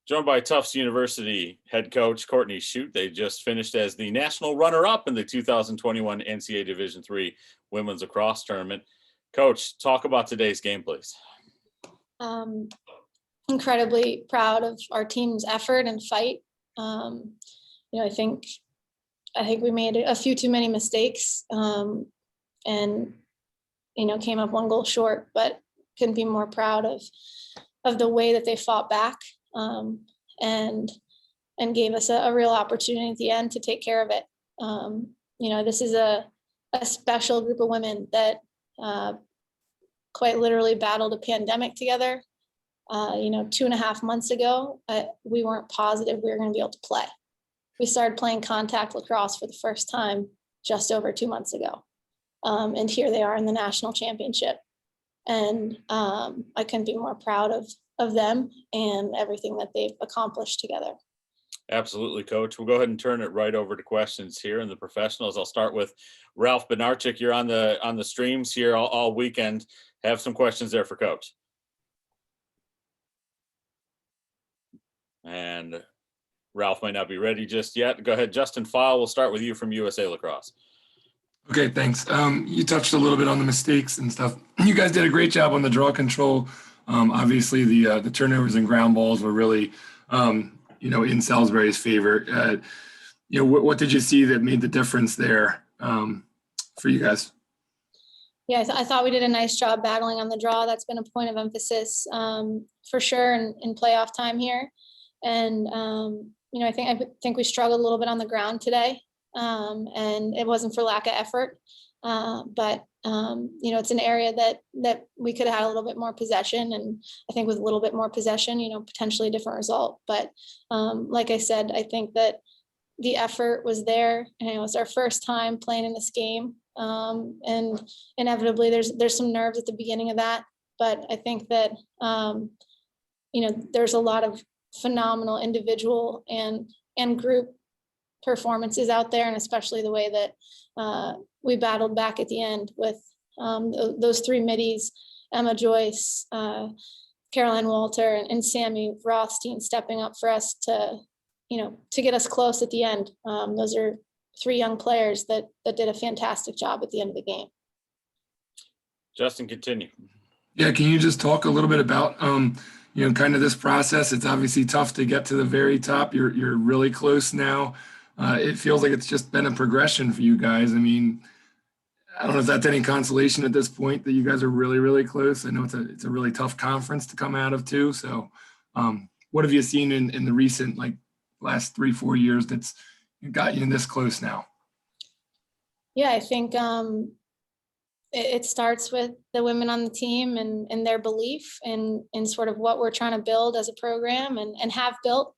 Joined by Tufts University head coach Courtney Shute. They just finished as the national runner-up in the 2021 NCAA Division III Women's Lacrosse Tournament. Coach, talk about today's game, please. Incredibly proud of our team's effort and fight. I think we made a few too many mistakes, and came up one goal short, but couldn't be more proud of the way that they fought back. And gave us a real opportunity at the end to take care of it. This is a special group of women that quite literally battled a pandemic together. 2.5 months ago, we weren't positive we were going to be able to play. We started playing contact lacrosse for the first time just over 2 months ago. And here they are in the national championship. And I couldn't be more proud of them and everything that they've accomplished together. Absolutely, Coach. We'll go ahead and turn it right over to questions here in the professionals. I'll start with Ralph Benarchik. You're on the streams here all weekend. Have some questions there for Coach. And Ralph might not be ready just yet. Go ahead, Justin File. We'll start with you from USA Lacrosse. Okay, thanks. You touched a little bit on the mistakes and stuff. You guys did a great job on the draw control. Obviously, the turnovers and ground balls were really, in Salisbury's favor. What did you see that made the difference there for you guys? Yeah, I thought we did a nice job battling on the draw. That's been a point of emphasis for sure in playoff time here. And I think we struggled a little bit on the ground today, and it wasn't for lack of effort. But it's an area that we could have had a little bit more possession, and I think with a little bit more possession, potentially a different result. But like I said, I think that the effort was there, and it was our first time playing in this game, and inevitably there's some nerves at the beginning of that. But I think that there's a lot of phenomenal individual and group performances out there, and especially the way that we battled back at the end with those three middies, Emma Joyce, Caroline Walter, and Sammy Rothstein stepping up for us to get us close at the end. Those are three young players that did a fantastic job at the end of the game. Justin, continue. Yeah, can you just talk a little bit about kind of this process? It's obviously tough to get to the very top. You're really close now. It feels like it's just been a progression for you guys. I mean, I don't know if that's any consolation at this point that you guys are really, really close. I know it's a really tough conference to come out of too. So what have you seen in the recent, last 3-4 years that's got you this close now? Yeah, I think it starts with the women on the team and their belief in sort of what we're trying to build as a program and have built.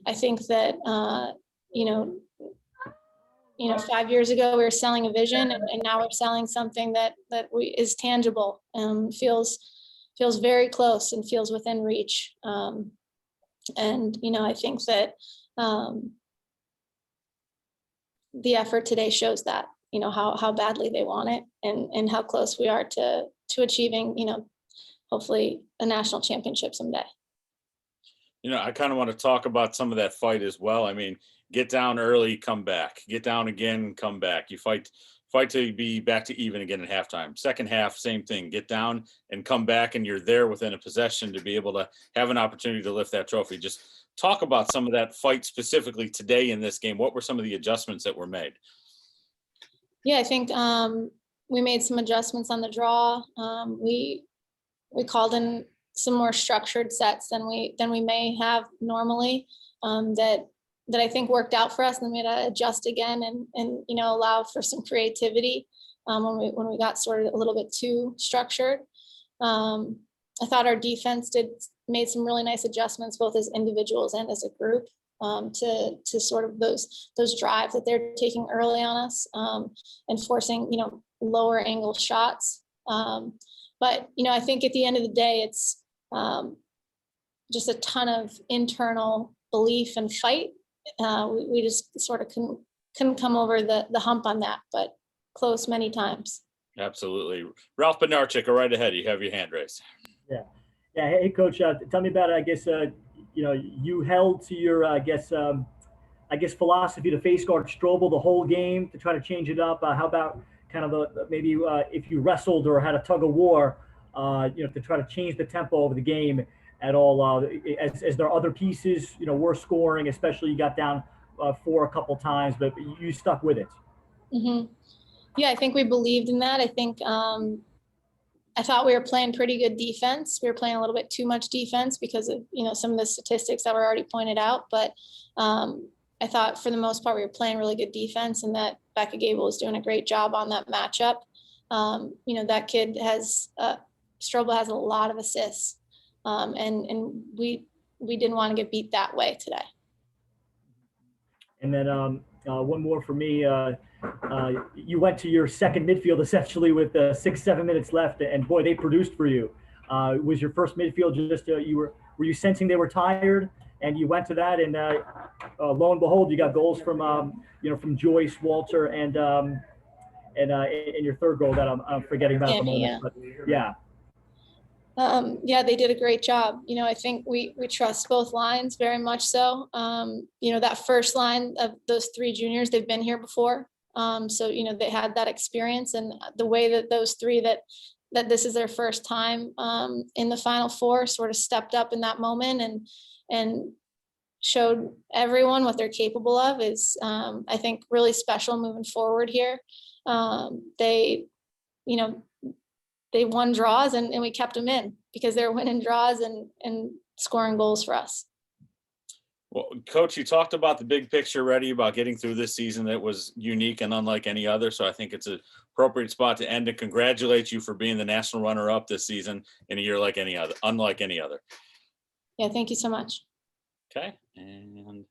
I think that 5 years ago we were selling a vision, and now we're selling something that is tangible, feels very close and feels within reach. And I think that the effort today shows that, how badly they want it and how close we are to achieving, hopefully a national championship someday. I kind of want to talk about some of that fight as well. I mean, get down early, come back, get down again, come back. You fight to be back to even again at halftime. Second half, same thing, get down and come back, and you're there within a possession to be able to have an opportunity to lift that trophy. Just talk about some of that fight specifically today in this game. What were some of the adjustments that were made? Yeah, I think we made some adjustments on the draw. We called in some more structured sets than we may have normally, that I think worked out for us, and then we had to adjust again and allow for some creativity when we got sort of a little bit too structured. I thought our defense made some really nice adjustments, both as individuals and as a group, to sort of those drives that they're taking early on us, and forcing lower angle shots. But I think at the end of the day, it's just a ton of internal belief and fight. We just sort of couldn't come over the hump on that, but close many times. Absolutely. Ralph Benarchik, go right ahead. You have your hand raised. Yeah. Hey, Coach, tell me about, I guess, you held to your, I guess philosophy to face guard Strobel the whole game to try to change it up. How about kind of maybe if you wrestled or had a tug of war, to try to change the tempo of the game at all? As there are other pieces, were scoring, especially you got down 4 a couple times, but you stuck with it. Mm-hmm. Yeah, I think we believed in that. I think I thought we were playing pretty good defense. We were playing a little bit too much defense because of some of the statistics that were already pointed out. But I thought for the most part we were playing really good defense, and that Becca Gable was doing a great job on that matchup. That kid has Strobel has a lot of assists, and we didn't want to get beat that way today. And then one more for me. You went to your second midfield essentially with 6-7 minutes left, and boy, they produced for you. Was your first midfield just were you sensing they were tired, and you went to that, and lo and behold, you got goals from from Joyce, Walter, and your third goal that I'm forgetting about at the moment. Yeah. But yeah. Yeah, they did a great job. I think we trust both lines very much so. That first line of those 3 juniors, they've been here before. So, they had that experience, and the way that those 3 that this is their first time in the Final Four sort of stepped up in that moment and showed everyone what they're capable of is, I think, really special moving forward here. They won draws and we kept them in because they were winning draws and scoring goals for us. Well, Coach, you talked about the big picture already about getting through this season that was unique and unlike any other. So I think it's an appropriate spot to end and congratulate you for being the national runner-up this season in a year unlike any other. Yeah, thank you so much. Okay, and